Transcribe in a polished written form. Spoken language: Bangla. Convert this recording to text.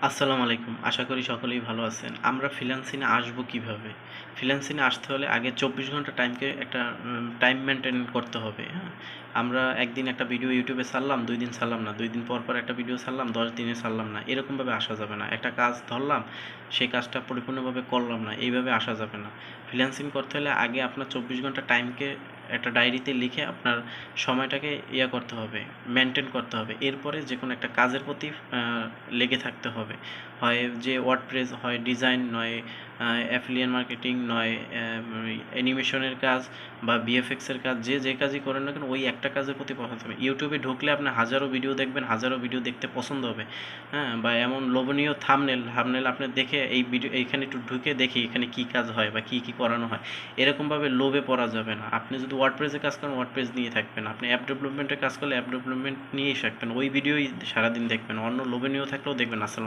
আসসালামু আলাইকুম। আশা করি সকলেই ভালো আছেন। আমরা ফ্রিল্যান্সিং এ আসবো কিভাবে? ফ্রিল্যান্সিং এ আসতে হলে আগে ২৪ ঘন্টা টাইমকে একটা টাইম মেইনটেইন করতে হবে, হ্যাঁ? আমরা একদিন একটা ভিডিও YouTube এ ছাড়লাম, ২ দিন ছাড়লাম না। ২ দিন পর একটা ভিডিও ছাড়লাম, ১০ দিনে ছাড়লাম না। এরকমভাবে আসা যাবে না। একটা কাজ ধরলাম, সেই কাজটা পরিপূর্ণভাবে করলাম না। এইভাবে আসা যাবে না। ফ্রিল্যান্সিং করতে হলে আগে আপনার ২৪ ঘন্টা টাইমকে একটা ডায়েরিতে লিখে আপনার সময়টাকে করতে হবে, মেইনটেইন করতে হবে। এরপরে যেকোনো একটা কাজের প্রতি লেগে থাকতে হবে। হয় যে ওয়ার্ডপ্রেস, হয় ডিজাইন, নয় অ্যাফিলিয়েট মার্কেটিং, নয় অ্যানিমেশনের কাজ বা ভিএফএক্সের কাজ, যে কাজই করেন না কেন ওই একটা কাজের প্রতি ফোকাস হবে। ইউটিউবে ঢুকলে আপনি হাজারো ভিডিও দেখবেন, হাজারো ভিডিও দেখতে পছন্দ হবে, হ্যাঁ? বা এমন লোভনীয় থাম্বনেল আপনি দেখে এই ভিডিও এইখানে একটু ঢুকে দেখি এখানে কী কাজ হয় বা কী করানো হয়, এরকমভাবে লোভে পড়া যাবে না। আপনি যদি ওয়ার্ডপ্রেসে কাজ করেন ওয়ার্ডপ্রেস নিয়ে থাকবেন, আপনি অ্যাপ ডেভেলপমেন্টের কাজ করলে অ্যাপ ডেভেলপমেন্ট নিয়েই থাকবেন, ওই ভিডিওই সারাদিন দেখবেন, অন্য লোভনীয় থাকলেও দেখবেন। আসলে